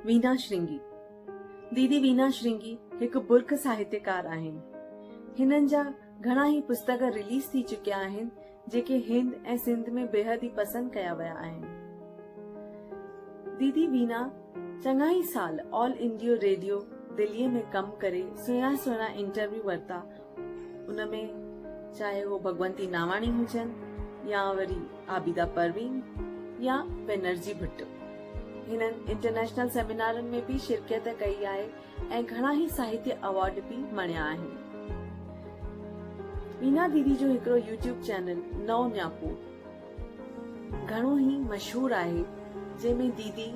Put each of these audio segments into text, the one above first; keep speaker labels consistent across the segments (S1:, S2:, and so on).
S1: वीना श्रृंगी। दीदी वीना श्रृंगी हिकु बुर्क साहित्यकार आहिनि। हिननि जा घणा ई पुस्तक रिलीज थी चुकिया आहिनि जेके हिंद ऐं सिंध में बेहद ई पसंद कया विया आहिनि। दीदी वीना चङा ई साल ऑल इंडिया रेडियो दिल्लीअ में कमु करे सुहिणा सुहिणा इंटरव्यू वरिता। उनमें चाहे वो भगवंती नावाणी हुजनि या वरी आबिदा परवीन या बेनर्जी भुट्टो। हिननि इंटरनेशनल सेमिनारनि में भी शिरकत कई आहे ऐं घणा ई साहित्य अवार्ड भी मणिया आहिनि। वीना दीदी जो हिकिड़ो यूट्यूब चैनल नौ न्यापो घणो ई मशहूर आहे, जंहिंमें दीदी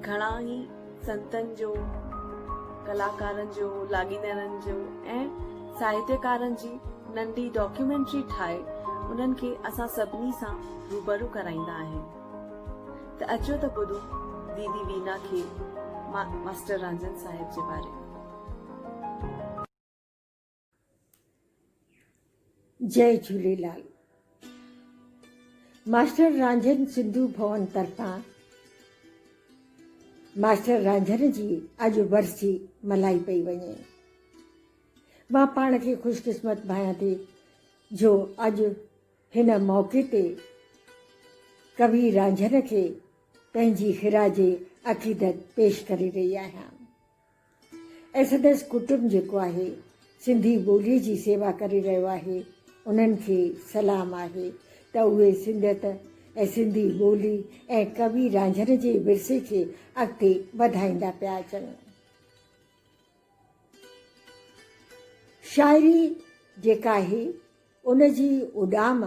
S1: घणा ई संतनि जो, कलाकारनि जो, लाॻीदारनि जो ऐं साहित्यकारनि जी नंढी डॉक्यूमेंट्री ठाहे उन्हनि खे असां सभिनी सां रूबरू कराईंदा आहिनि। त अचो त ॿुधो दीदी वीना खे मास्टर रांझन साहिब जे बारे में।
S2: जय झूलेलाल। मास्टर रांझन सिंधु भवन तरफ़ां मास्टर रांझन जी अॼु वरसी मल्हाई पई वञे। मां पाण खे ख़ुशकिस्मत भायां थी जो अॼु हिन मौक़े ते कवि रांझन खे पंहिंजी ख़िराज अक़ीदत पेश करे रही आहियां ऐं संदसि कुटुंब जेको आहे सिंधी ॿोलीअ जी सेवा करे रहियो आहे, उन्हनि खे सलाम आहे त उहे सिंधियत ऐं सिंधी ॿोली ऐं कवि रांझन जे विरसे खे अॻिते वधाईंदा पिया अचनि। शाइरी जेका आहे उनजी उॾाम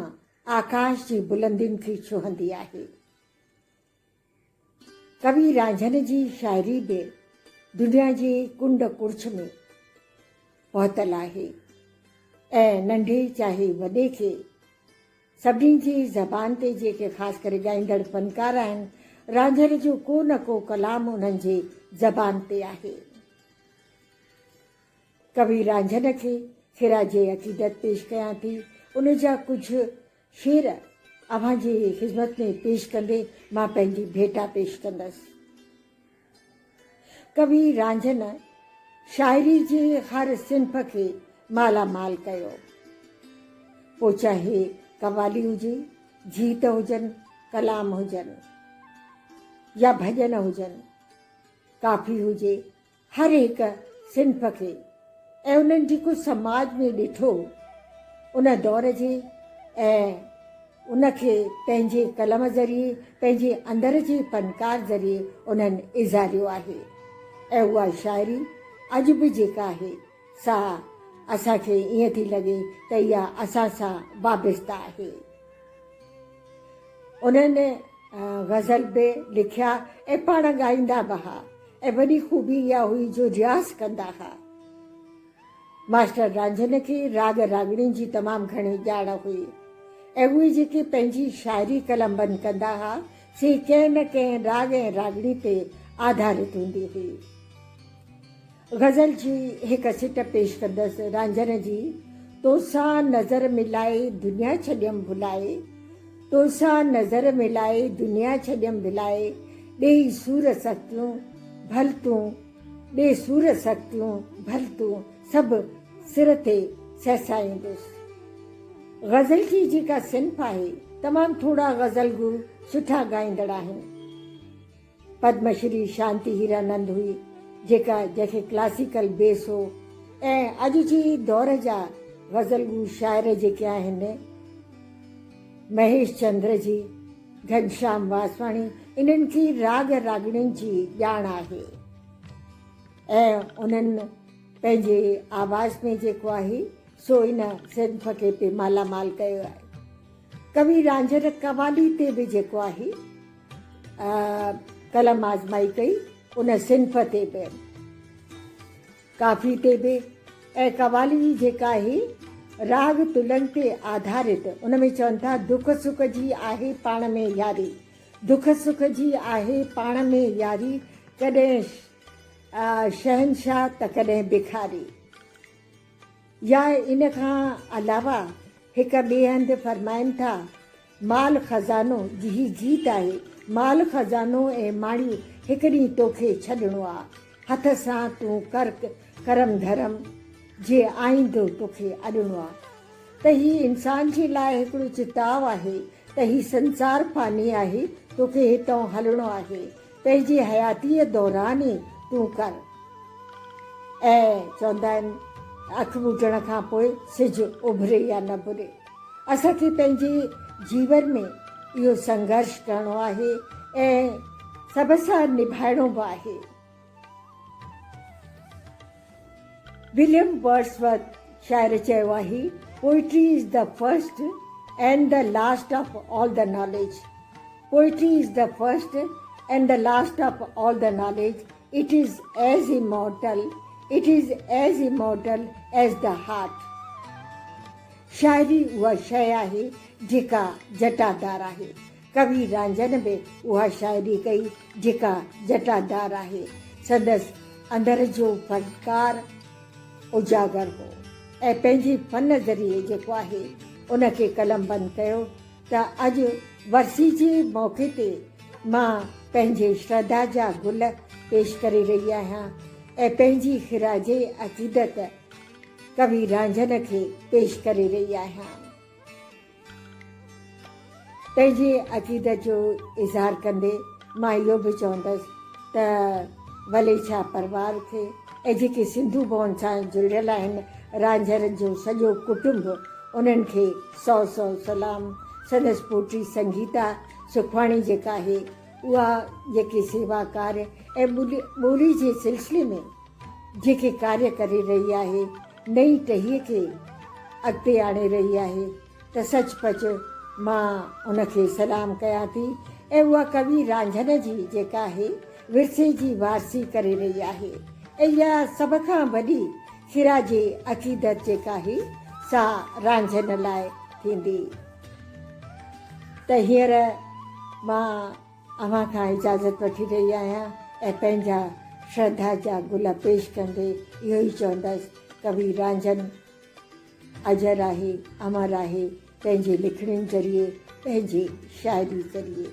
S2: आकाश जी बुलंदियुनि खे छुहंदी आहे। कवि रांझन जी शाइरी बि दुनिया जे कुंड कुर्छ में पहुतल आहे ऐं नंढे चाहे वॾे खे सभिनी जी ज़बान ते जेके ख़ासि करे ॻाईंदड़ फनकार आहिनि, रांझन जो को न को कलाम उन्हनि जे ज़बान ते आहे। कवि रांझन खे ख़िराज अक़ीदत पेश कयां थी। उन जा कुझु शेर अव्हां जी ख़िदमत में पेश कंदे मां पंहिंजी भेटा पेश कंदसि। कवि रांझन शाइरी जे हर सिन्फ़ खे मालामाल कयो, पोइ चाहे कवाली हुजे, गीत हुजनि, कलाम हुजनि या भॼन हुजनि, काफ़ी हुजे, हर हिकु सिन्फ़ खे ऐं उन्हनि जेको समाज में ॾिठो उन दौर जे ऐं उनखे पंहिंजे कलम ज़रिए, पंहिंजे अंदर जे फनकार ज़रिए उन्हनि इज़ारियो आहे ऐं उहा शाइरी अॼु बि जेका आहे सा असांखे ईअं थी लॻे त इहा असां सां वाबस्ता आहे। उन्हनि ग़ज़ल बि लिखिया ऐं पाण ॻाईंदा बि हुआ ऐं वॾी ख़ूबी इहा हुई जो रियाज़ कंदा हुआ। मास्टर रांझन खे राग रागड़ियुनि जी तमामु घणी ॼाण हुई ऐं उहे जेके पंहिंजी शाइरी कलमबंद कंदा हुआ से कंहिं न कंहिं राग ऐं रागड़ी ते आधारित हूंदी हुई। ग़ज़ल जी हिकु सिट पेश कंदसि रांझन जी। तोसां नज़र मिलाए दुनिया छॾियमि भुलाए, तोसां नज़र मिलाए दुनिया छॾियमि भुलाए, ॾेई सूर सख्तियूं भल तूं, ॾे सूर सख्तियूं भल तूं, सभु सिर ते सहसाईंदुसि। ग़ज़ल जी जेका सिन्फ़ आहे तमामु थोरा ग़ज़लगू सुठा ॻाईंदड़ आहिनि। पद्मश्री शांति हीरानंद हुई जंहिंखे क्लासिकल बेस हो ऐं अॼु जी दौर जा ग़ज़लगू शाइर जेके आहिनि महेश चंद्र जी, घनश्याम वासवाणी, इन्हनि खे राग रागड़ियुनि जी ॼाण आहे ऐं उन्हनि पंहिंजे आवाज़ में जेको आहे सो इन सिन्फ़ खे पे मालामाल कयो आहे। कवि रांझन कवाली ते बि जेको आहे कलम आज़माई कई, उन सिन्फ़ ते बि, काफ़ी ते बि ऐं कवाली जेका आहे राग तुलनि ते आधारित। उन में चवनि था दुख सुख जी आहे पाण में यारी, दुख सुख जी आहे पाण में यारी, कॾहिं शहनशाह त कॾहिं भिखारी। या इन खां अलावा हिकु ॿिए हंधि फरमाइनि था माल ख़ज़ानो जी गीत आहे, माल ख़ज़ानो ऐं माड़ियूं हिकु ॾींहुं तोखे छॾिणो आहे, हथ सां तूं कर करम धर्म जे आईंदो तोखे अॾिणो आहे। त हीउ इंसान जे लाइ हिकिड़ो चिताव आहे त हीउ संसार फानी आहे, तोखे हितां हलणो आहे, पंहिंजी हयातीअ दौरान ई तूं कर। ऐं चवंदा आहिनि अखि ॿुॾण खां पोइ सिजु उभिरे या न बुरे। असांखे पंहिंजे जीवन में इहो संघर्ष करणो आहे ऐं सभ सां निभाइणो बि आहे। विलियम वर्ड्सवर्थ शाइर चयो आहे, poetry is the first and the last of all the knowledge. Poetry is the first and the last of all the knowledge. It is as immortal as the heart. शाइरी उहा शइ आहे जेका जटादार आहे। कवि रांझन बि उहा शाइरी कई जेका जटादार आहे। संदसि अंदर जो फनकार उजागर हो ऐं पंहिंजे फन ज़रिए जेको आहे उनखे कलम बंदि कयो। त अॼु वरसी जे मौक़े ते मां पंहिंजे श्रद्धा जा गुल पेश करे रही आहियां ऐं पंहिंजी ख़िराजे अक़ीदत कवि रांझन खे पेश करे रही आहियां। पंहिंजे अक़ीदत जो इज़हार कंदे मां इहो बि चवंदसि त वलेछा परिवार खे ऐं जेके सिंधू भवन सां जुड़ियल आहिनि, रांझन जो सॼो कुटुंब, उन्हनि खे 100 सलाम। संदसि पोटी संगीता सुखवाणी जेका आहे उहा जेके सेवा कार्य ऐं ॿोली जे सिलसिले में जेके कार्य करे रही आहे, नई टहीअ खे अॻिते आणे रही आहे, त सचपच मां उनखे सलाम कयां थी। ऐं उहा कवि रांझन जी जेका आहे विरसे जी वारसी करे रही आहे ऐं इहा सभ खां वॾी ख़िराजे अक़ीदत जेका आहे सा रांझन लाइ थींदी। त हींअर मां अव्हां खां इजाज़त वठी रही आहियां ऐं पंहिंजा श्रद्धा जा गुल पेश कंदे इहो ई चवंदसि, कवि रांझन अजर आहे, अमर आहे, पंहिंजे लिखणियुनि ज़रिए, पंहिंजे शाइरी ज़रिए।